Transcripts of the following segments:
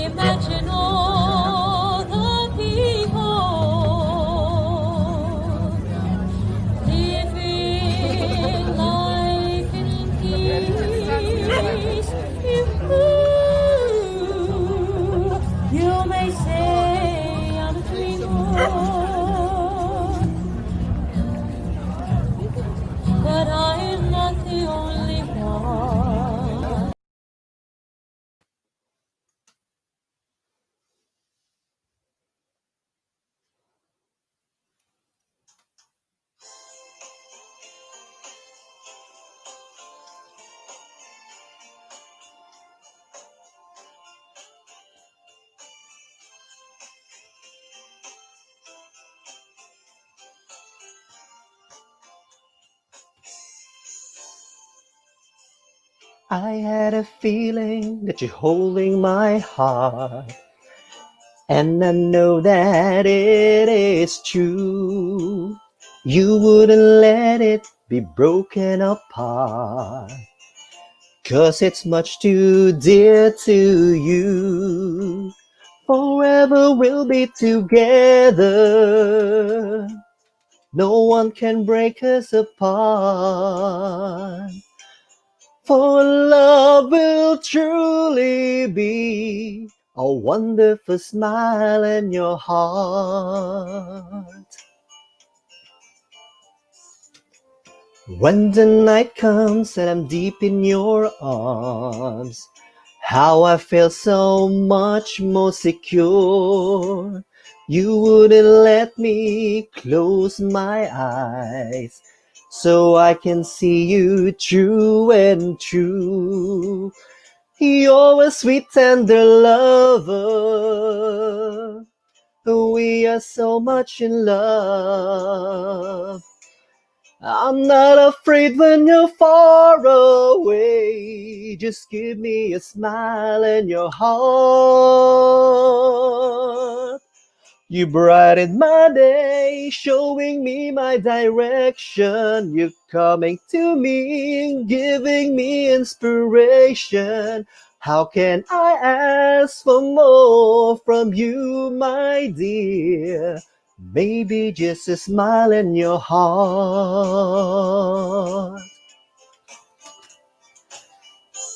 imagine all the people living life in peace. You may say I'm a dreamer, but I am not the only one. I had a feeling that you're holding my heart, and I know that it is true. You wouldn't let it be broken apart, 'cause it's much too dear to you. Forever we'll be together. No one can break us apart. For love will truly be a wonderful smile in your heart. When the night comes and I'm deep in your arms, how I feel so much more secure. You wouldn't let me close my eyes, so I can see you true and true. You're a sweet tender lover. We are so much in love. I'm not afraid when you're far away. Just give me a smile in your heart. You brighten my day, showing me my direction. You're coming to me, giving me inspiration. How can I ask for more from you, my dear? Maybe just a smile in your heart.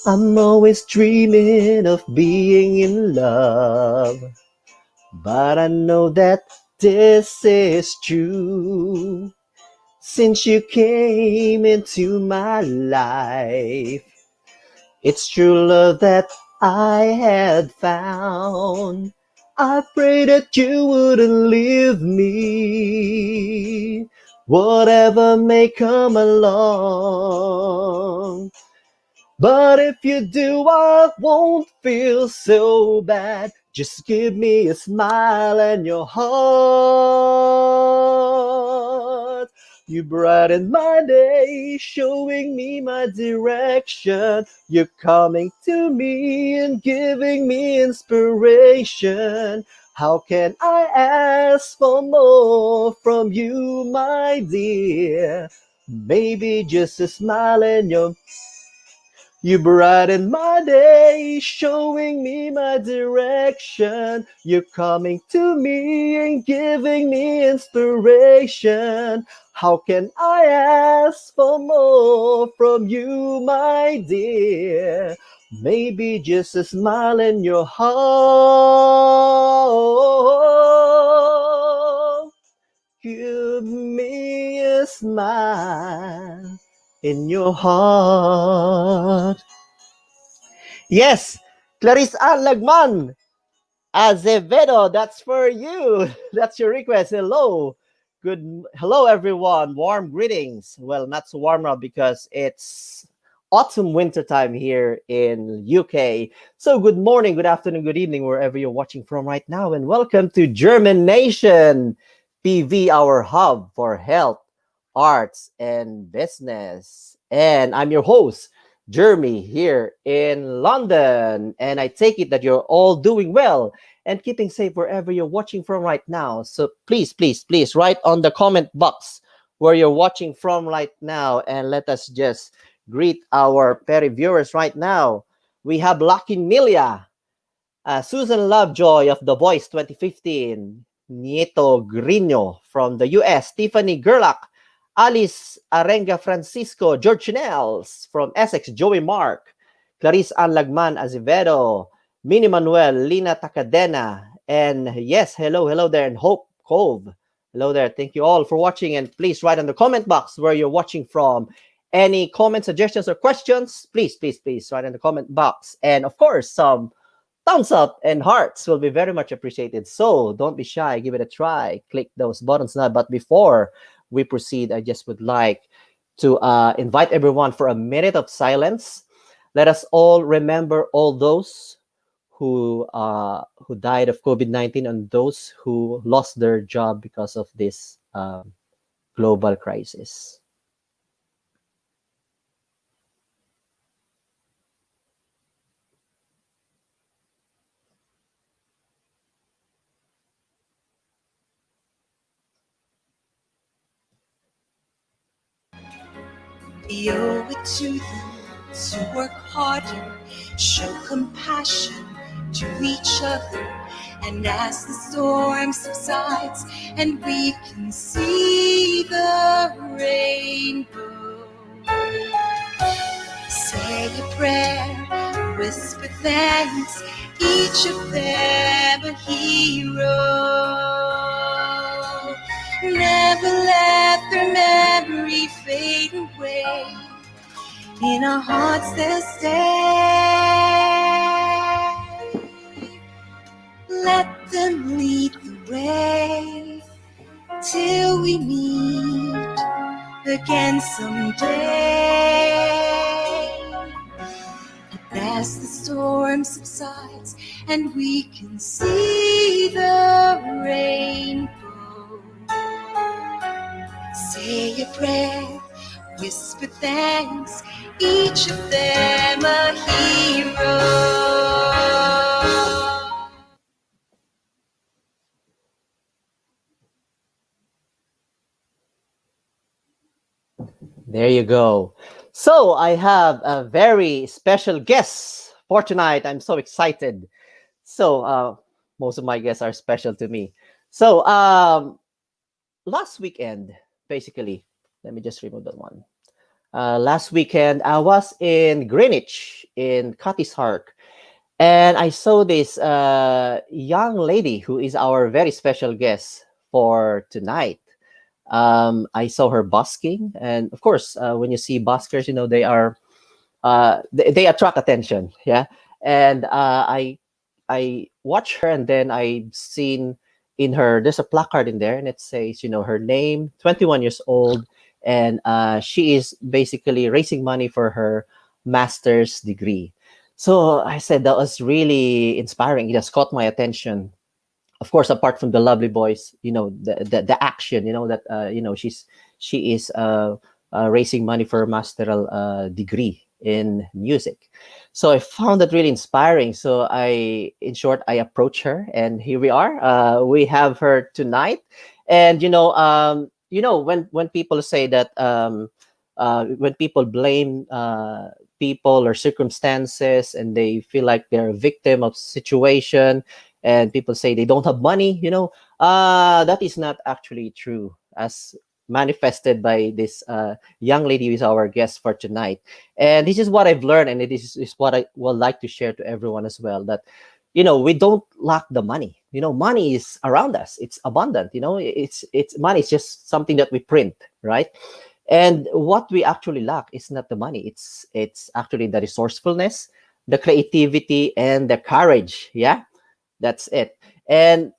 I'm always dreaming of being in love, but I know that this is true. Since you came into my life, it's true love that I had found. I pray that you wouldn't leave me, whatever may come along. But if you do, I won't feel so bad. Just give me a smile and your heart. You brighten my day, showing me my direction. You're coming to me and giving me inspiration. How can I ask for more from you, my dear? Maybe just a smile and you brighten my day, showing me my direction. You're coming to me and giving me inspiration. How can I ask for more from you, my dear? Maybe just a smile in your heart. Give me a smile in your heart. Yes, Clarice Ann Lagman, Azevedo, that's for you. That's your request. Hello everyone. Warm greetings. Well, not so warm now because it's autumn winter time here in UK. So good morning, good afternoon, good evening, wherever you're watching from right now, and welcome to JhermiNATION PV, our hub for health, arts, and business. And I'm your host, Jeremy, here in London. And I take it that you're all doing well and keeping safe wherever you're watching from right now. So please, please, please write on the comment box where you're watching from right now, and let us just greet our Perry viewers right now. We have Lucky Milia, Susan Lovejoy of The Voice 2015, Nieto Grino from the US, Tiffany Gerlach, Alice Arenga Francisco, George Nels from Essex, Joey Mark, Clarice Ann Lagman Azevedo, Minnie Manuel, Lina Takadena, and yes, hello there, and Hope Cove. Hello there. Thank you all for watching, and please write in the comment box where you're watching from. Any comments, suggestions, or questions, please write in the comment box. And of course, some thumbs up and hearts will be very much appreciated. So don't be shy, give it a try. Click those buttons now. But before we proceed, I just would like to invite everyone for a minute of silence. Let us all remember all those who died of COVID-19 and those who lost their job because of this global crisis. We owe it to them to work harder, show compassion to each other. And as the storm subsides and we can see the rainbow, say a prayer, whisper thanks, each of them a hero. Never let their memory fade away. In our hearts they'll stay. Let them lead the way till we meet again someday. And as the storm subsides and we can see the rainbow, say a prayer, whisper thanks, each of them a hero. There you go. So I have a very special guest for tonight. I'm so excited. So most of my guests are special to me. So last weekend, basically, let me just remove that one. Last weekend, I was in Greenwich in Cutty's Hark, and I saw this young lady who is our very special guest for tonight. I saw her busking, and of course, when you see buskers, you know they attract attention, yeah. And I watched her, and then I seen in her there's a placard in there, and it says, her name, 21 years old, and she is basically raising money for her master's degree. So I said that was really inspiring. It just caught my attention. Of course, apart from the lovely voice, the action, that she is raising money for a masteral degree in music. So I found that really inspiring. So in short, I approached her, and here we are. We have her tonight, and when people say that when people blame people or circumstances, and they feel like they're a victim of situation, and people say they don't have money, that is not actually true, as manifested by this young lady who is our guest for tonight. And this is what I've learned, and is what I would like to share to everyone as well, that we don't lack the money. Money is around us, it's abundant. It's money is just something that we print, right? And what we actually lack is not the money, it's actually the resourcefulness, the creativity, and the courage. Yeah, that's it. And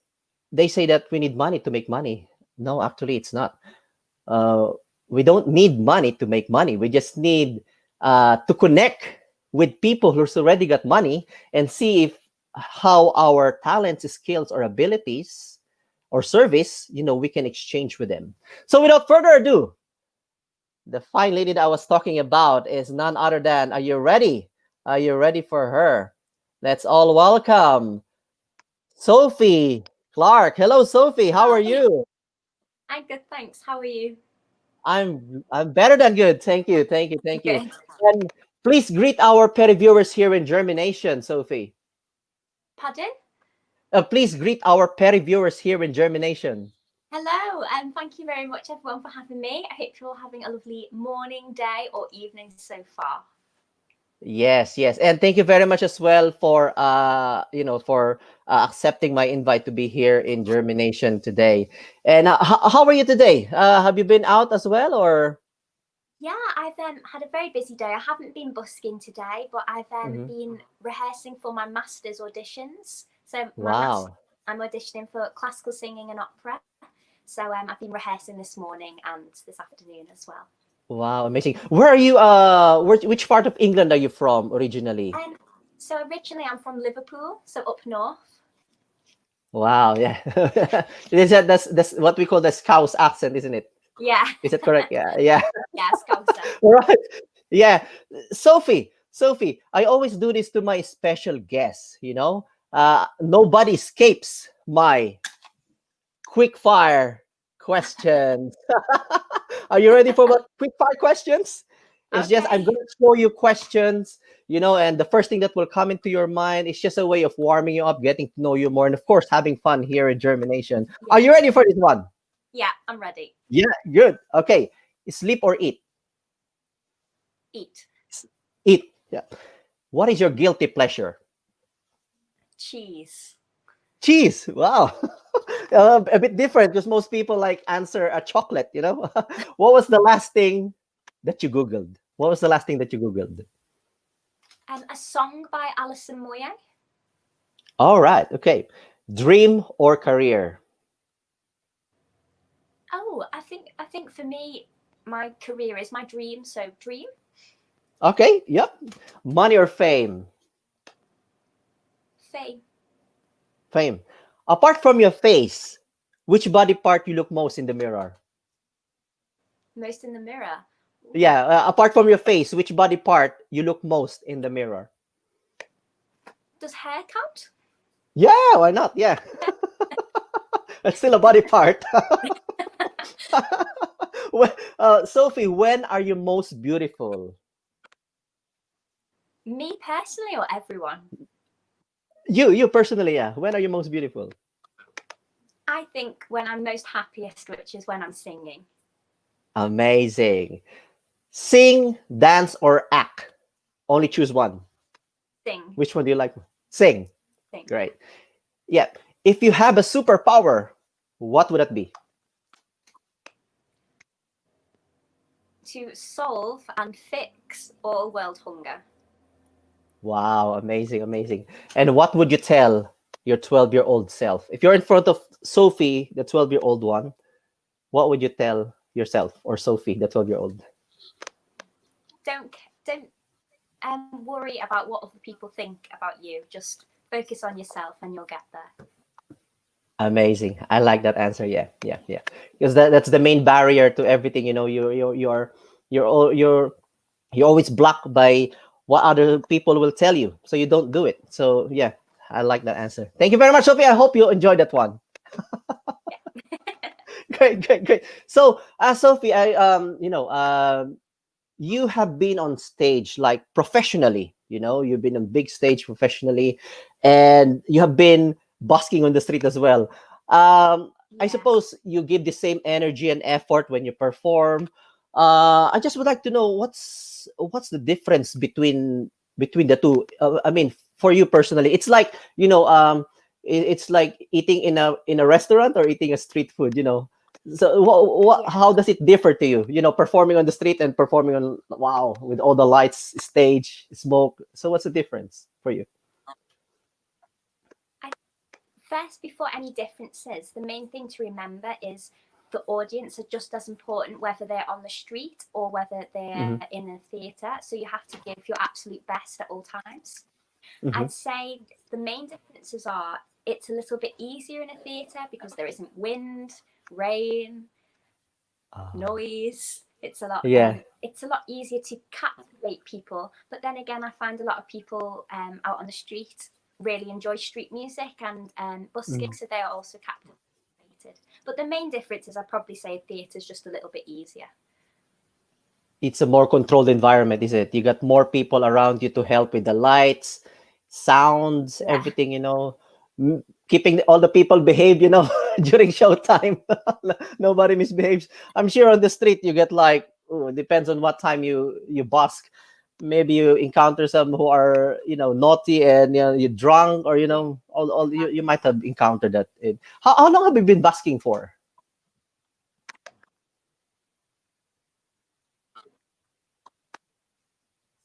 they say that we need money to make money. No, actually, it's not. Uh, we don't need money to make money. We just need to connect with people who's already got money, and see if how our talents, skills, or abilities or service, we can exchange with them. So without further ado, the fine lady that I was talking about is none other than, are you ready? Are you ready for her? Let's all welcome Sophie Clarke. Hello, Sophie. How are Hi, you? I'm good, thanks. How are you? I'm better than good. Thank you. Thank you. Good. And please greet our petty viewers here in JhermiNATION, Sophie. Pardon? Please greet our Perry viewers here in JhermiNATION. Hello, and thank you very much everyone for having me. I hope you're all having a lovely morning, day, or evening so far. Yes, yes, and thank you very much as well for for accepting my invite to be here in JhermiNATION today. And how are you today? Have you been out as well, or? Yeah, I've had a very busy day. I haven't been busking today, but I've Mhm. been rehearsing for my master's auditions. So Wow, I'm auditioning for classical singing and opera. So I've been rehearsing this morning and this afternoon as well. wow, amazing. Where are you? Which part of England are you from originally? So originally I'm from Liverpool, so up north. Wow, yeah, that's what we call the Scouse accent, isn't it? Yeah, Is that correct? Yeah, yeah. yeah, Scouser. Right. Yeah. Sophie, I always do this to my special guests, nobody escapes my quick fire questions. Are you ready for what quick fire questions? It's just I'm Okay. going to throw you questions, and the first thing that will come into your mind is just a way of warming you up, getting to know you more, and of course having fun here in JhermiNATION. Are you ready for this one? Yeah, I'm ready. Yeah, good. Okay. Sleep or eat? Eat. Eat. Yeah. What is your guilty pleasure? Cheese. Cheese. Wow. A bit different because most people like answer a chocolate, What was the last thing that you Googled? What was the last thing that you Googled? A song by Alison Moyet. All right. Okay. Dream or career? Oh, I think for me, my career is my dream. So dream. Okay. Yep. Money or fame? Fame. Fame. Apart from your face, which body part you look most in the mirror? Most in the mirror. Ooh. Yeah. Apart from your face, which body part you look most in the mirror? Does hair count? Yeah. Why not? Yeah. It's still a body part. Sophie, when are you most beautiful? Me personally or everyone? You personally, yeah. When are you most beautiful? I think when I'm most happiest, which is when I'm singing. Amazing. Sing, dance, or act? Only choose one. Sing. Which one do you like? Sing. Sing. Great. Yeah. If you have a superpower, what would that be? To solve and fix all world hunger. Wow, amazing, amazing. And what would you tell your 12-year-old self? If you're in front of Sophie, the 12-year-old one, what would you tell yourself or Sophie, the 12-year-old? Don't worry about what other people think about you. Just focus on yourself and you'll get there. Amazing. I like that answer. Yeah, yeah, yeah. Because that's the main barrier to everything. You're always blocked by what other people will tell you, so you don't do it. So yeah, I like that answer. Thank you very much, Sophie. I hope you enjoyed that one. Great, great, great. So, Sophie, you have been on stage like professionally. You've been on big stage professionally, and you have been busking on the street as well. I Yeah. suppose you give the same energy and effort when you perform. I just would like to know what's the difference between the two. I mean, for you personally, it's like it's like eating in a restaurant or eating a street food. So Yeah. how does it differ to you? Performing on the street and performing on wow with all the lights, stage, smoke. So what's the difference for you? First, before any differences, the main thing to remember is the audience are just as important whether they're on the street or whether they're in a theatre. So you have to give your absolute best at all times. Mm-hmm. I'd say the main differences are it's a little bit easier in a theatre because there isn't wind, rain, noise. It's a lot. Yeah. It's a lot easier to captivate people. But then again, I find a lot of people out on the street really enjoy street music and busking, so they are also captivated. But the main difference is I'd probably say theatre is just a little bit easier. It's a more controlled environment, is it? You got more people around you to help with the lights, sounds, Yeah. everything, keeping all the people behave, during showtime. Nobody misbehaves. I'm sure on the street you get like, it depends on what time you busk. Maybe you encounter some who are, naughty and you're drunk, or all you might have encountered that. How long have you been busking for?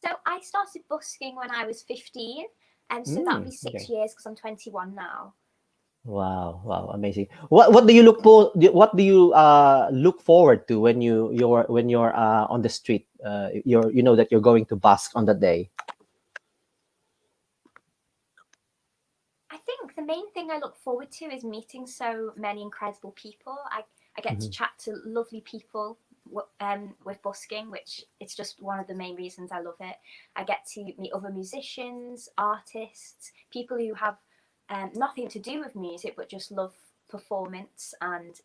So I started busking when I was 15, and so that'll be Okay. 6 years because I'm 21 now. Wow, amazing. What do you what do you look forward to when you're on the street? You know that you're going to busk on that day. I think the main thing I look forward to is meeting so many incredible people. I get to Mhm. chat to lovely people with busking, which it's just one of the main reasons I love it. I get to meet other musicians, artists, people who have nothing to do with music but just love performance and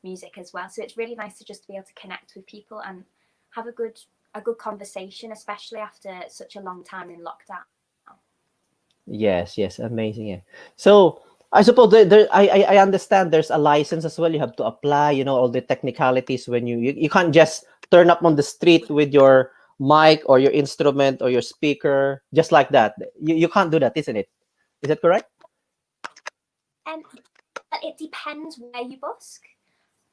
music as well. So it's really nice to just be able to connect with people and have a good conversation, especially after such a long time in lockdown. Yes, amazing. Yeah. So I suppose I understand there's a license as well. You have to apply. All the technicalities when you can't just turn up on the street with your mic or your instrument or your speaker just like that. You can't do that, isn't it? Is that correct? And it depends where you busk.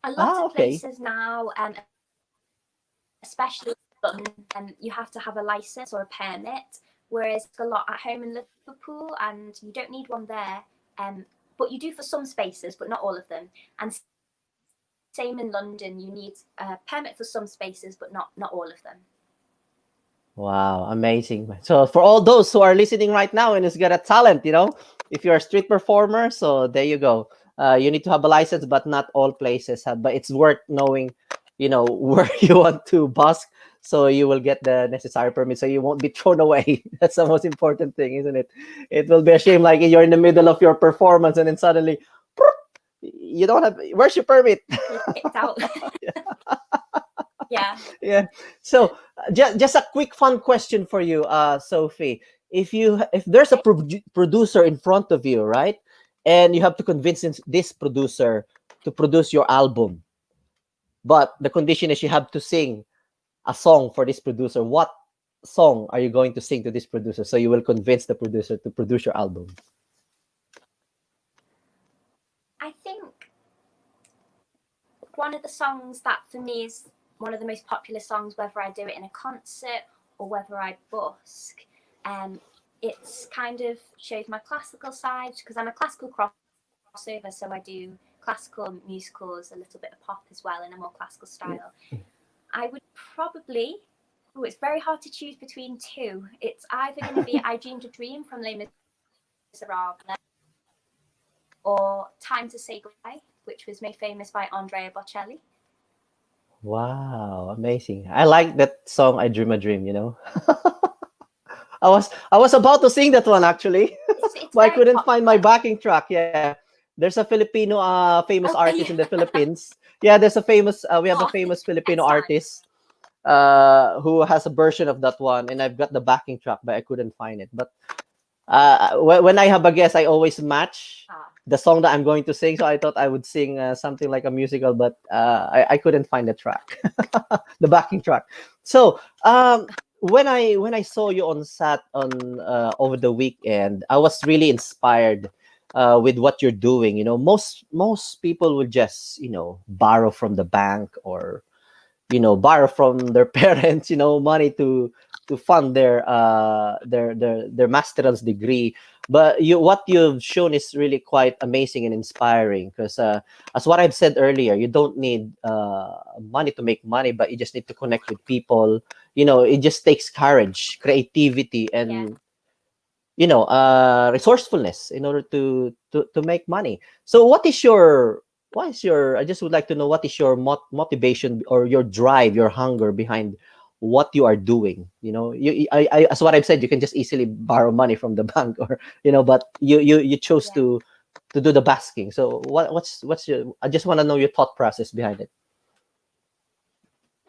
A lot of Okay. places now, especially London, you have to have a license or a permit, whereas a lot at home in Liverpool, and you don't need one there. But you do for some spaces, but not all of them. And same in London, you need a permit for some spaces, but not all of them. Wow, amazing. So for all those who are listening right now and has got a talent, if you're a street performer, so there you go. You need to have a license, but not all places have. But it's worth knowing, where you want to busk, so you will get the necessary permit, so you won't be thrown away. That's the most important thing, isn't it? It will be a shame, like you're in the middle of your performance and then suddenly, you don't have. Where's your permit? You're kicked out. Yeah. Yeah. So just a quick fun question for you, Sophie. If there's a Okay. producer in front of you, right, and you have to convince this producer to produce your album, but the condition is you have to sing a song for this producer. What song are you going to sing to this producer so you will convince the producer to produce your album? I think one of the songs that for me is one of the most popular songs, whether I do it in a concert or whether I busk, it's kind of shows my classical side because I'm a classical crossover, so I do classical musicals, a little bit of pop as well in a more classical style. I would probably, it's very hard to choose between two. It's either going to be I Dreamed a Dream from Les Miserables or Time to Say Goodbye, which was made famous by Andrea Bocelli. Wow, amazing. I like that song, I Dream a Dream, I was about to sing that one actually, It's but I very couldn't find my popular. backing track. Yeah, there's a Filipino famous Oh, artist in the Philippines. Yeah, there's a famous we have a oh, famous Filipino next time. artist who has a version of that one, and I've got the backing track, but I couldn't find it. But when I have a guest, I always match Ah, the song that I'm going to sing. So I thought I would sing something like a musical, but I couldn't find the track, the backing track. So when I saw you on sat on over the weekend, I was really inspired with what you're doing. Most people will just borrow from the bank, or borrow from their parents money to fund their master's degree. But what you've shown is really quite amazing and inspiring, because as what I've said earlier, you don't need money to make money, but you just need to connect with people. It just takes courage, creativity, yeah. and resourcefulness in order to make money. So what is your I just would like to know, what is your motivation or your drive, your hunger behind what you are doing? As what I've said, you can just easily borrow money from the bank, or but you chose Yeah. to do the basking. So what's your I just want to know your thought process behind it.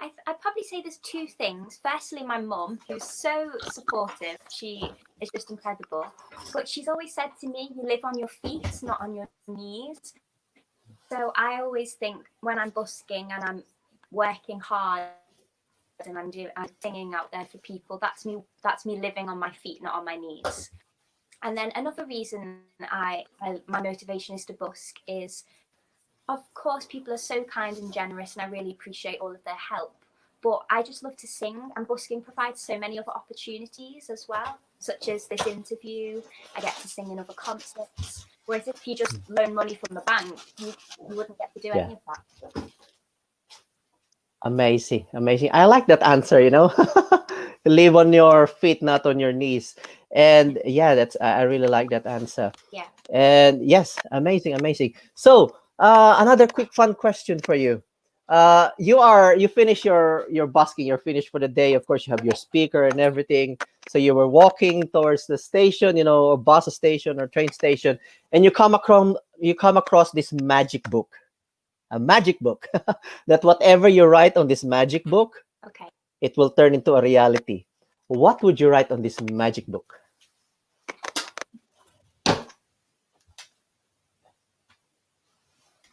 I'd probably probably say there's two things. Firstly, my mum, who's so supportive. She is just incredible. But she's always said to me, you live on your feet, not on your knees. So I always think when I'm busking and I'm working hard and I'm singing out there for people, that's me living on my feet, not on my knees. And then another reason my motivation is to busk is, of course, people are so kind and generous, and I really appreciate all of their help. But I just love to sing, and busking provides so many other opportunities as well, such as this interview. I get to sing in other concerts. Whereas if you just loan money from the bank, you wouldn't get to do any of that. Amazing, amazing. I like that answer, you know. Live on your feet, not on your knees. And yeah, I really like that answer. Yeah. And yes, amazing, amazing. So another quick fun question for you. You finish your busking, you're finished for the day. Of course, you have your speaker and everything. So you were walking towards the station, you know, or bus station or train station, and you come across this magic book. A magic book that whatever you write on this magic book, okay, it will turn into a reality. What would you write on this magic book?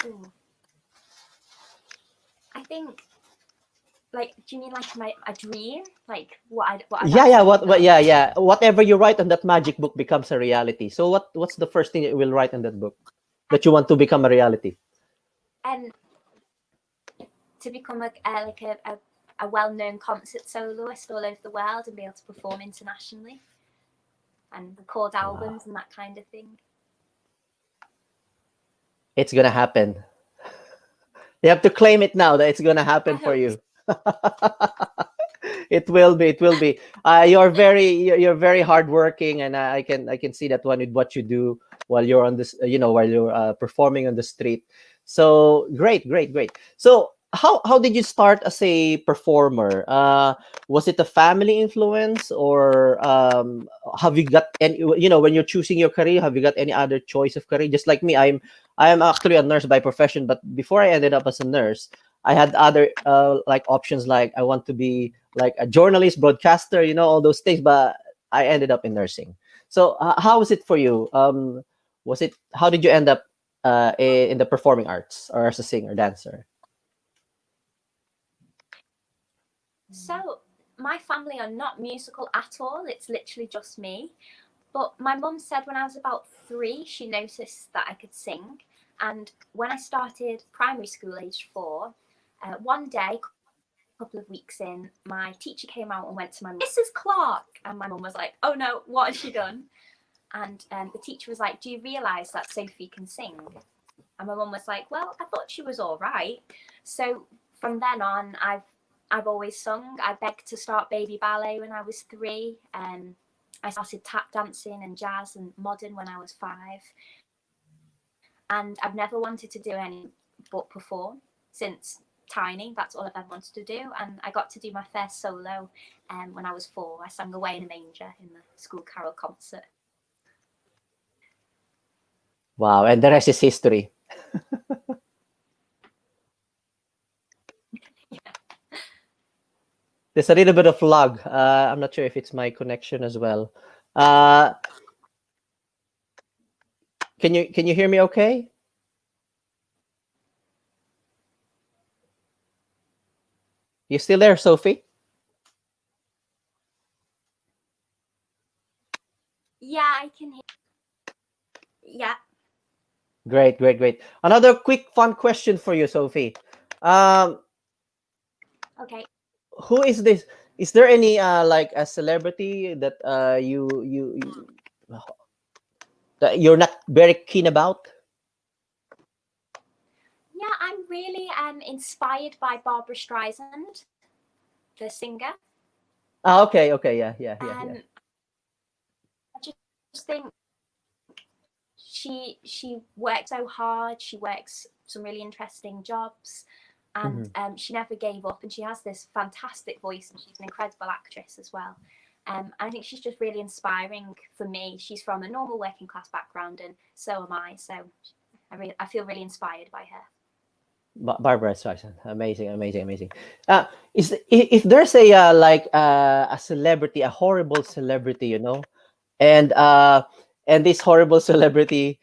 Ooh. I think, like, do you mean like a dream? Like what whatever you write on that magic book becomes a reality. So what's the first thing you will write in that book that you want to become a reality? And to become a well-known concert soloist all over the world and be able to perform internationally and record albums and that kind of thing. It's gonna happen. You have to claim it now that it's gonna happen for you. It will be. It will be. You're very hardworking, and I can see that one with what you do while you're on this. While you're performing on the street. So great, great, great. So how did you start as a performer? Was it a family influence, or have you got any? When you're choosing your career, have you got any other choice of career? Just like me, I'm actually a nurse by profession, but before I ended up as a nurse, I had other like options, like I want to be like a journalist, broadcaster, all those things, but I ended up in nursing. So how was it for you? How did you end up in the performing arts or as a singer, dancer? So my family are not musical at all. It's literally just me. But my mum said when I was about 3, she noticed that I could sing. And when I started primary school, aged 4, one day, a couple of weeks in, my teacher came out and went to my mum, Mrs. Clarke. And my mum was like, oh no, what has she done? And the teacher was like, do you realise that Sophie can sing? And my mum was like, well, I thought she was all right. So from then on, I've always sung. I begged to start baby ballet when I was 3. I started tap dancing and jazz and modern when I was 5. And I've never wanted to do any but perform since tiny. That's all I've ever wanted to do. And I got to do my first solo when I was 4. I sang Away in a Manger in the school carol concert. Wow, and the rest is history. Yeah. There's a little bit of lag. I'm not sure if it's my connection as well. Can you hear me okay? You still there, Sophie? Yeah, I can hear. Yeah. Great, great, great. Another quick fun question for you, Sophie. Okay. Who is this? Is there any like a celebrity that that you're not very keen about? Yeah, I'm really inspired by Barbara Streisand, the singer. Okay, okay, yeah. I just think she works so hard. She works some really interesting jobs, and she never gave up. And she has this fantastic voice, and she's an incredible actress as well. I think she's just really inspiring for me. She's from a normal working class background, and so am I. So I feel really inspired by her. Barbara Streisand. Amazing, amazing, amazing. If there's a a celebrity, a horrible celebrity, and this horrible celebrity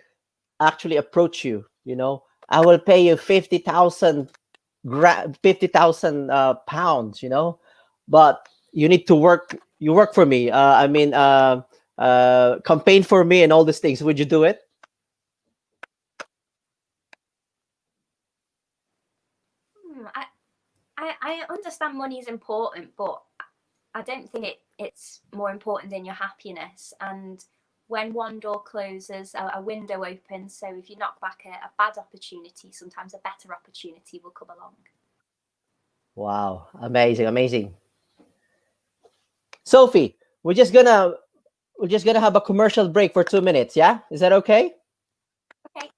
actually approach you, I will pay you 50,000 pounds, but you need to work. You work for me. Campaign for me and all these things. Would you do it? I understand money is important, but I don't think it's more important than your happiness. And when one door closes, a window opens. So if you knock back a bad opportunity, sometimes a better opportunity will come along. Wow, amazing, amazing. Sophie, we're just gonna have a commercial break for 2 minutes. Yeah, is that okay? Okay.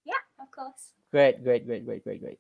Yeah, of course. Great, great, great, great, great, great.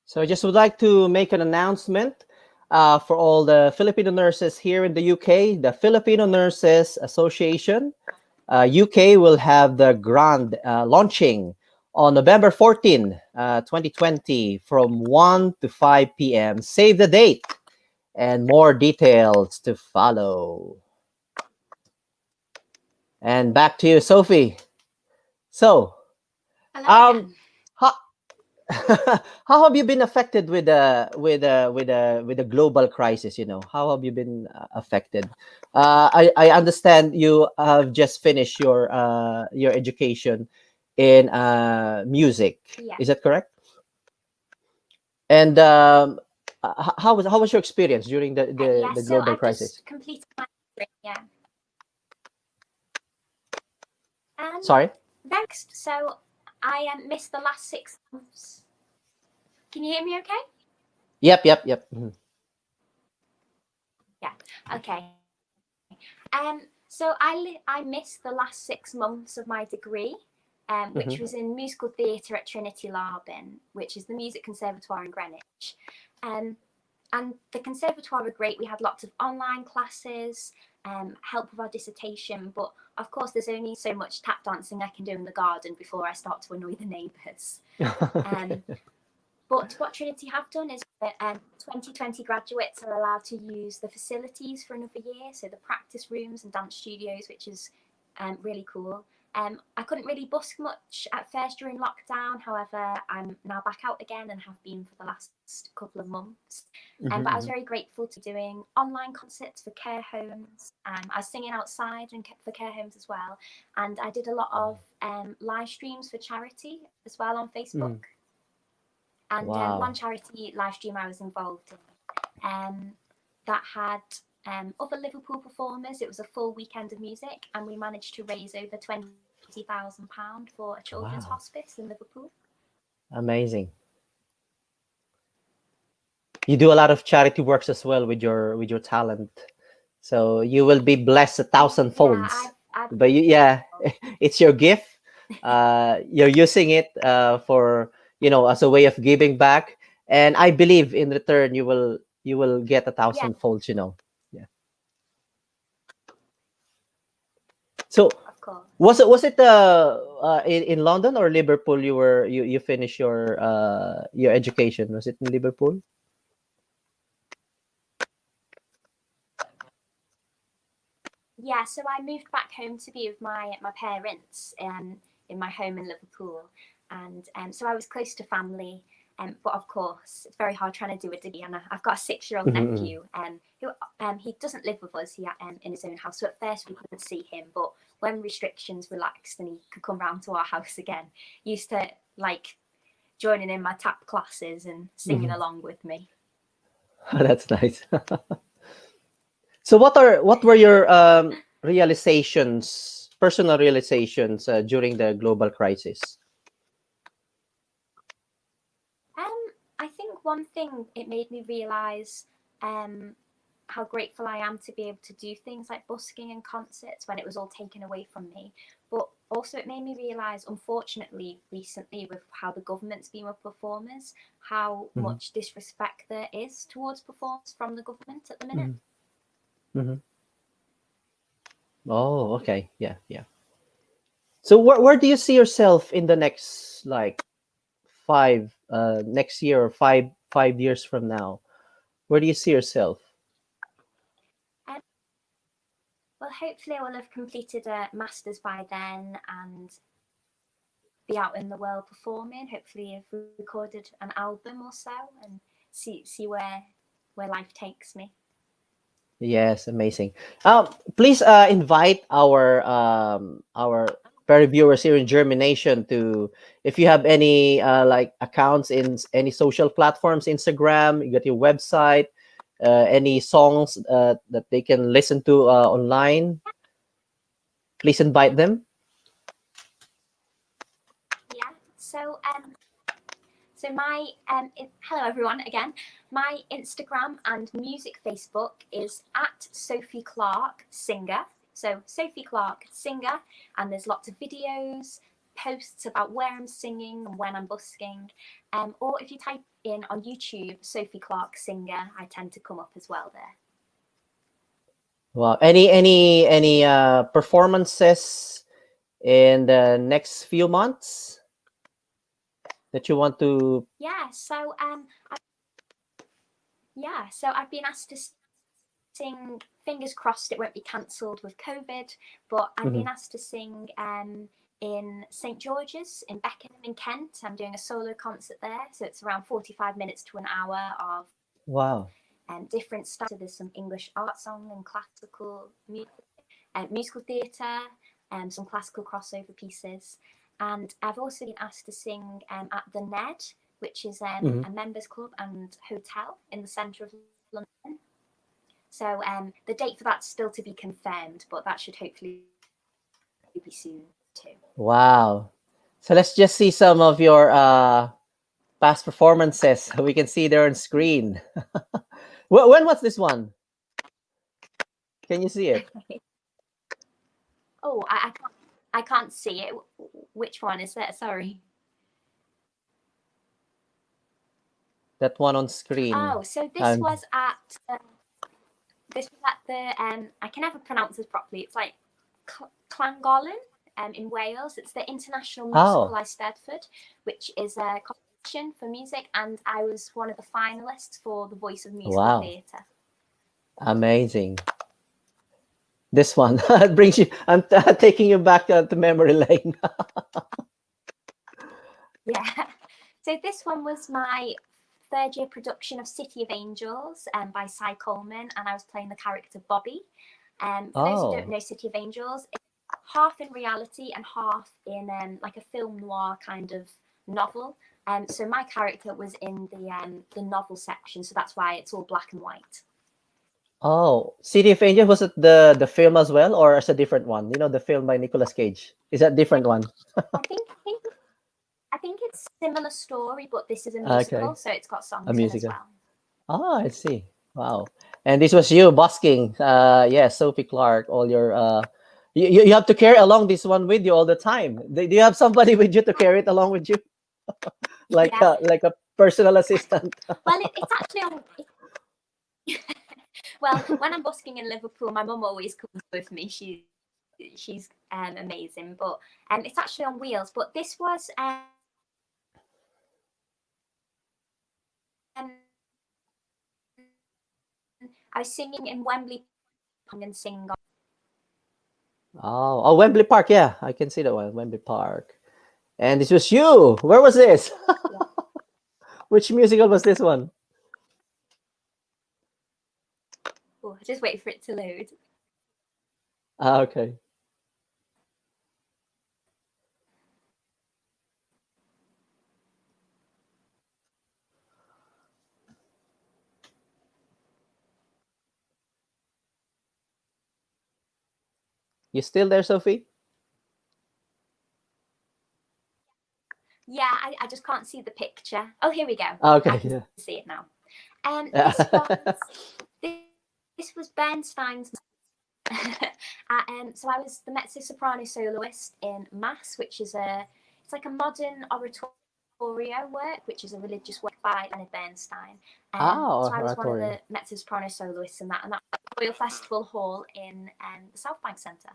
So I just would like to make an announcement for all the Filipino nurses here in the UK. The Filipino Nurses Association UK will have the grand launching on November 14, 2020 from 1 to 5 p.m. Save the date and more details to follow. And back to you, Sophie. So, Hello again. how, how have you been affected with the global crisis? How have you been affected? I understand you have just finished your education in music. Yeah. Is that correct? And how was your experience during the So global I've crisis? just completed my degree, yeah. Sorry. Next, so I missed the last 6 months. Can you hear me okay? Yep. Mhm. Yeah. Okay. So I missed the last 6 months of my degree, which was in musical theatre at Trinity Larbin, which is the music conservatoire in Greenwich. And the conservatoire were great. We had lots of online classes, help with our dissertation, but of course there's only so much tap dancing I can do in the garden before I start to annoy the neighbours. But what Trinity have done is that 2020 graduates are allowed to use the facilities for another year, so the practice rooms and dance studios, which is really cool. I couldn't really busk much at first during lockdown. However, I'm now back out again and have been for the last couple of months. But I was very grateful to doing online concerts for care homes. I was singing outside and for care homes as well. And I did a lot of live streams for charity as well on Facebook. And one charity live stream I was involved in that had other Liverpool performers. It was a full weekend of music, and we managed to raise over £20,000 for a children's hospice in Liverpool. Amazing. You do a lot of charity works as well with your talent, so you will be blessed 1,000 folds. But it's your gift. You're using it for, as a way of giving back, and I believe in return you will get 1,000 folds. Yeah. So was it in London or Liverpool? You finished your education? Was it in Liverpool? Yeah, so I moved back home to be with my parents in my home in Liverpool, and so I was close to family. But of course, it's very hard trying to do a degree. And I've got a 6-year-old nephew who he doesn't live with us. He in his own house. So at first we couldn't see him, but when restrictions relaxed and he could come round to our house again, he used to like joining in my tap classes and singing along with me. That's nice. So what were your personal realizations during the global crisis? I think one thing, it made me realize how grateful I am to be able to do things like busking and concerts when it was all taken away from me. But also it made me realize, unfortunately, recently with how the government's been with performers, how much disrespect there is towards performers from the government at the minute. Oh, okay. Yeah. So where do you see yourself in the next next year or five years from now? Where do you see yourself? Well, hopefully I will have completed a master's by then and be out in the world performing. Hopefully I've recorded an album or so and see where life takes me. Yes, amazing. Please invite our very viewers here in JhermiNATION to, if you have any accounts in any social platforms, Instagram, you got your website, any songs that they can listen to online, please invite them. Yeah. So my hello everyone again. My Instagram and music Facebook is at Sophie Clarke Singer. So Sophie Clarke Singer, and there's lots of videos, posts about where I'm singing and when I'm busking. Or if you type in on YouTube Sophie Clarke Singer, I tend to come up as well there. Wow. Any performances in the next few months that you want to? So I've been asked to sing. Fingers crossed it won't be cancelled with COVID, but I've been asked to sing in St George's in Beckenham in Kent. I'm doing a solo concert there, so it's around 45 minutes to an hour of different styles. So there's some English art song and classical musical theatre, some classical crossover pieces. And I've also been asked to sing at the Ned, which is a members club and hotel in the centre of London. So the date for that's still to be confirmed, but that should hopefully be soon too. Wow. So let's just see some of your past performances. We can see there on screen. When was this one? Can you see it? Oh, I can't see it. Which one is that? Sorry. That one on screen. Oh, so this was at the I can never pronounce this properly. It's like Llangollen in Wales. It's the International Musical Eisteddfod, which is a competition for music, and I was one of the finalists for the Voice of Musical Theatre. Amazing. This one it brings you. I'm taking you back to memory lane. Yeah. So this one was my third year production of City of Angels by Cy Coleman, and I was playing the character Bobby. For those who don't know City of Angels, it's half in reality and half in like a film noir kind of novel. So my character was in the novel section, so that's why it's all black and white. Oh, City of Angels, was it the film as well, or is a different one? You know, the film by Nicolas Cage. Is that different one? I think it's similar story, but this is a Okay, musical, so it's got a songs in as musical. well. Ah, I see. Wow. And this was you busking. Yeah, Sophie Clarke. All your you have to carry along this one with you all the time. Do you have somebody with you to carry it along with you, Yeah. like a personal assistant? Well, it's actually on. Well, when I'm busking in Liverpool, my mum always comes with me. She's amazing, but it's actually on wheels. But this was I was singing in Wembley and singing. Oh, Wembley Park. Yeah, I can see that one. Wembley Park. And this was you. Where was this? Yeah. Which musical was this one? Oh, just wait for it to load. Ah, okay. You still there, Sophie? Yeah, I just can't see the picture. Oh, here we go. Ah, I okay. can Yeah. see it now. Yeah. This was Bernstein's. So I was the mezzo soprano soloist in Mass, which is it's like a modern oratorio work, which is a religious work by Leonard Bernstein. So I was one of oratorio. the mezzo soprano soloists in that, and that was at the Royal Festival Hall in the South Bank Centre.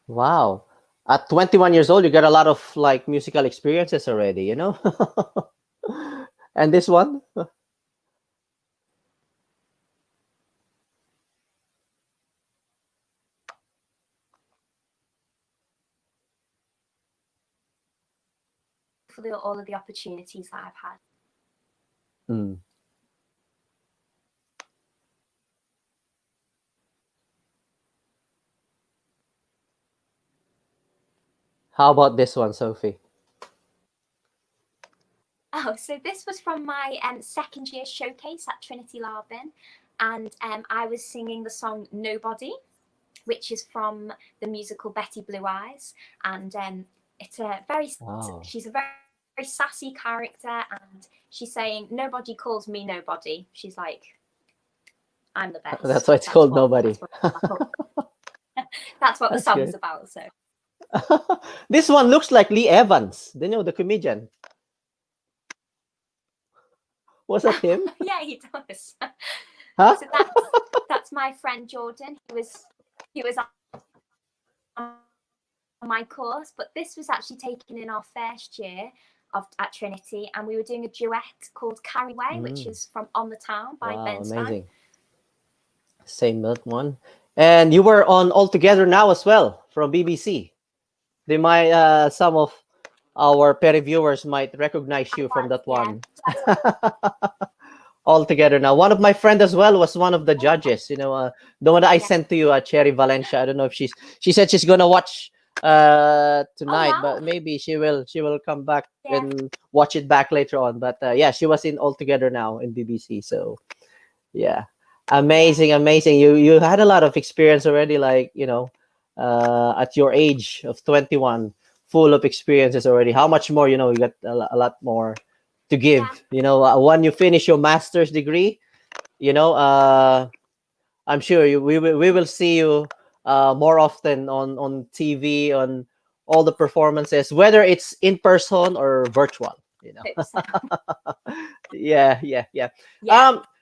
Wow. At 21 years old, you got a lot of like musical experiences already, you know? And this one? For all of the opportunities that I've had. Mm. How about this one, Sophie? Oh, so this was from my second year showcase at Trinity Larbin, and I was singing the song Nobody, which is from the musical Betty Blue Eyes, and it's Wow. she's a very, very sassy character, and she's saying nobody calls me nobody. She's like, I'm the best. That's why it's called Nobody. That's what the That's song's good. about. So This one looks like Lee Evans. You know, the comedian. Was that him? yeah, he does. Huh? So that's my friend Jordan. He was on my course, but this was actually taken in our first year at Trinity, and we were doing a duet called Carry Way, which is from On the Town by Wow, Bernstein. amazing. Same that one. And you were on All Together Now as well from BBC. They might some of our petty viewers might recognize you from that one. All Together Now. One of my friend as well was one of the judges. You know, the one that I sent to you, Cherry Valencia. I don't know if she said she's gonna watch tonight, wow. but maybe she will come back and watch it back later on. But yeah, she was in All Together Now in BBC. So yeah, amazing. You had a lot of experience already, like, you know, at your age of 21, full of experiences already. How much more, you know, you got a lot more to give. You know, when you finish your master's degree, you know, I'm sure we will see you more often on TV, on all the performances, whether it's in person or virtual, you know. Yeah.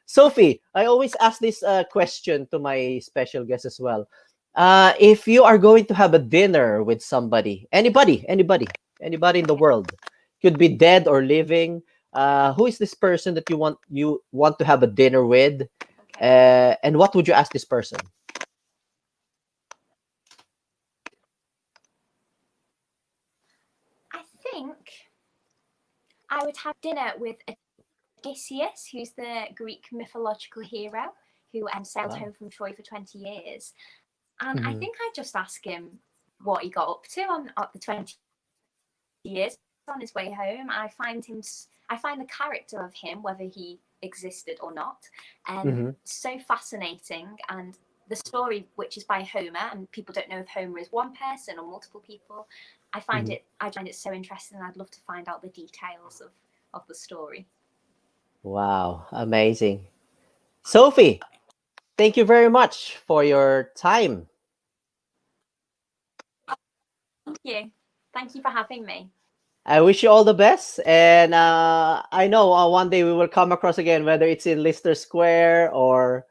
Sophie, I always ask this question to my special guest as well. If you are going to have a dinner with somebody, anybody in the world, could be dead or living, who is this person that you want to have a dinner with, and what would you ask this person? I would have dinner with Odysseus, who's the Greek mythological hero who sailed home from Troy for 20 years. And I think I'd just ask him what he got up to on the 20 years on his way home. I find the character of him, whether he existed or not, so fascinating. And the story, which is by Homer, and people don't know if Homer is one person or multiple people, I find it so interesting, and I'd love to find out the details of the story. Wow, amazing. Sophie, thank you very much for your time. Thank you for having me. I wish you all the best, and I know one day we will come across again, whether it's in Leicester Square or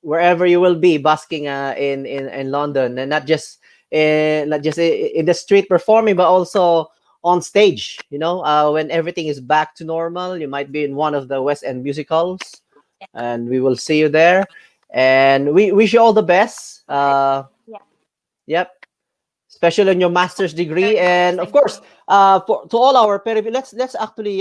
wherever you will be basking in London, and not just in the street performing, but also on stage. When everything is back to normal, you might be in one of the West End musicals, and we will see you there. And we wish you all the best. Yep. Especially on your master's degree, and of course, to all our let's actually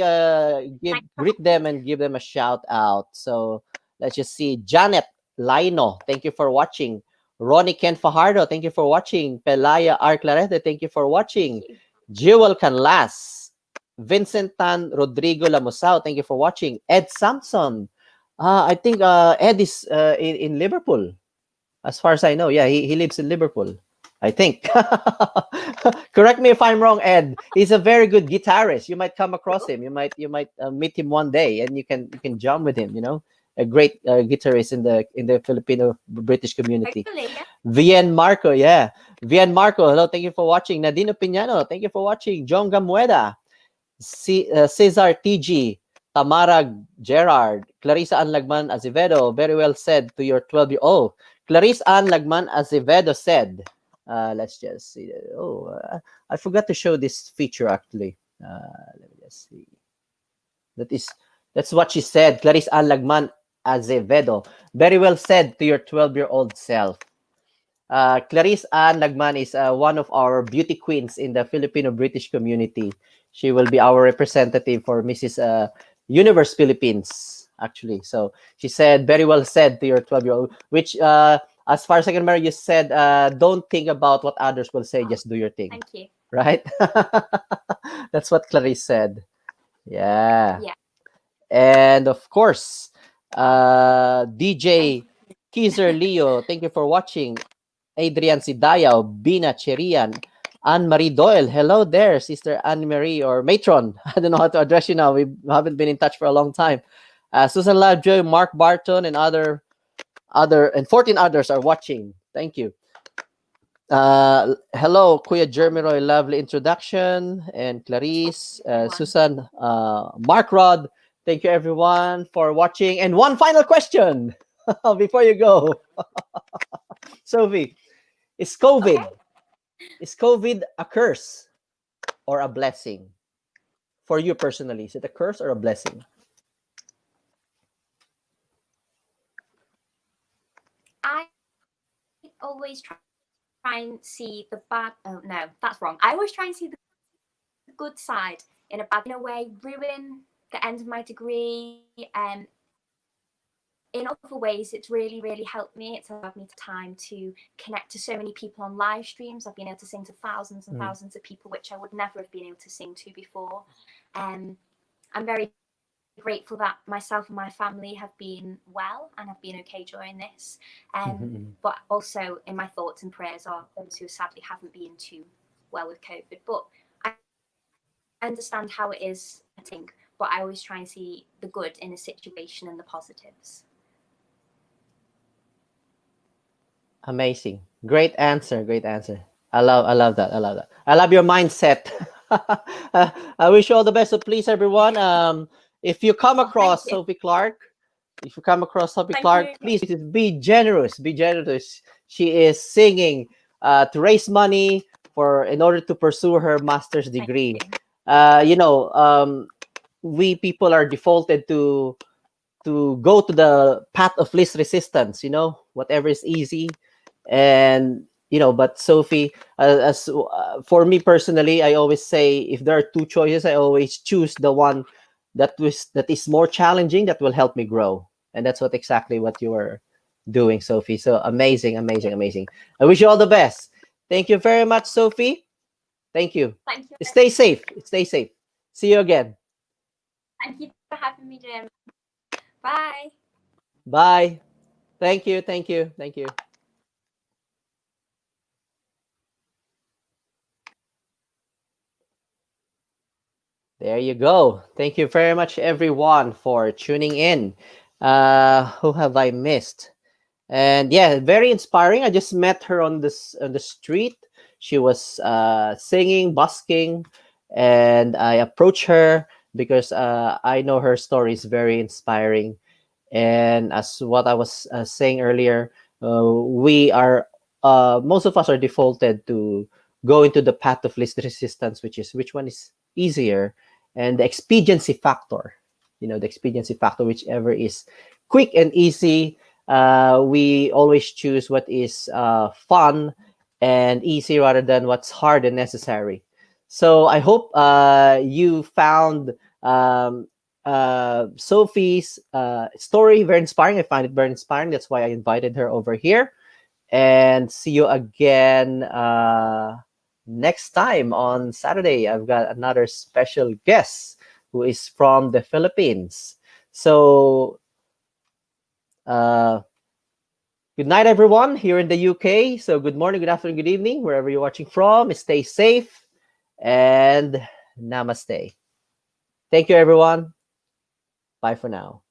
greet them and give them a shout out. So let's just see. Janet Laino, thank you for watching. Ronnie Ken Fajardo, thank you for watching. Pelaya R. Clarete, thank you for watching. Jewel Canlas, Vincent Tan Rodrigo Lamusao, thank you for watching. Ed Sampson, I think Ed is in Liverpool, as far as I know. Yeah, he lives in Liverpool, I think. Correct me if I'm wrong, Ed. He's a very good guitarist. You might come across him. You might meet him one day, and you can jam with him. A great guitarist in the Filipino British community. Vien Marco, yeah. Vien Marco, hello. Thank you for watching. Nadino Piñano, thank you for watching. John Gamueda, Cesar TG, Tamara Gerard, Clarissa Ann Lagman Azevedo. Very well said to your 12-year-old. Clarissa Ann Lagman Azevedo said. Let's just see. I forgot to show this feature actually. Let me just see. That's what she said. Clarice Ann Lagman Azevedo. Very well said to your 12-year-old self. Clarice Ann Lagman is one of our beauty queens in the Filipino British community. She will be our representative for Mrs. Universe Philippines, actually. So she said, very well said to your 12-year-old, which as far as I can remember, you said, don't think about what others will say, just do your thing. Thank you. Right? That's what Clarice said. Yeah. And of course, DJ Kizer Leo, thank you for watching. Adrian Sidayao, Bina Cherian, Anne-Marie Doyle. Hello there, Sister Anne-Marie or Matron. I don't know how to address you now. We haven't been in touch for a long time. Susan Lovejoy, Mark Barton, and and 14 others are watching. Thank you. Hello, Kuya Jermiroy, lovely introduction, and Clarice, Susan, Mark Rod. Thank you everyone for watching. And one final question before you go. Sophie, is COVID a curse or a blessing for you personally? Is it a curse or a blessing? I always try and see the bad. Oh no, that's wrong. I always try and see the good side in a way. Ruin the end of my degree. In other ways, it's really, really helped me. It's allowed me time to connect to so many people on live streams. I've been able to sing to thousands and thousands of people, which I would never have been able to sing to before. I'm very grateful that myself and my family have been well and have been okay during this. But also in my thoughts and prayers are those who sadly haven't been too well with COVID. But I understand how it is, I think, but I always try and see the good in a situation and the positives. Amazing. Great answer. I love that. I love your mindset. I wish you all the best. So please, everyone, if you come across Sophie Clarke, please be generous. She is singing to raise money in order to pursue her master's degree. We people are defaulted to go to the path of least resistance, whatever is easy. And but Sophie, as for me personally, I always say if there are two choices, I always choose the one that is more challenging, that will help me grow. And that's exactly what you are doing, Sophie. So amazing, amazing, amazing. I wish you all the best. Thank you very much, Sophie. Thank you. Thank you. Stay safe. Stay safe. See you again. Thank you for having me, Jim. Bye. Bye. Thank you. Thank you. Thank you. There you go. Thank you very much, everyone, for tuning in. Who have I missed? And yeah, very inspiring. I just met her on the street. She was singing, busking, and I approached her because I know her story is very inspiring. And as what I was saying earlier, we are most of us are defaulted to go into the path of least resistance, which is which one is easier, and the expediency factor. The expediency factor, whichever is quick and easy. We always choose what is fun and easy rather than what's hard and necessary. So I hope you found Sophie's story very inspiring. I find it very inspiring. That's why I invited her over here. And see you again next time on Saturday. I've got another special guest who is from the Philippines. So, good night, everyone, here in the UK. So, good morning, good afternoon, good evening, wherever you're watching from. Stay safe and namaste. Thank you, everyone. Bye for now.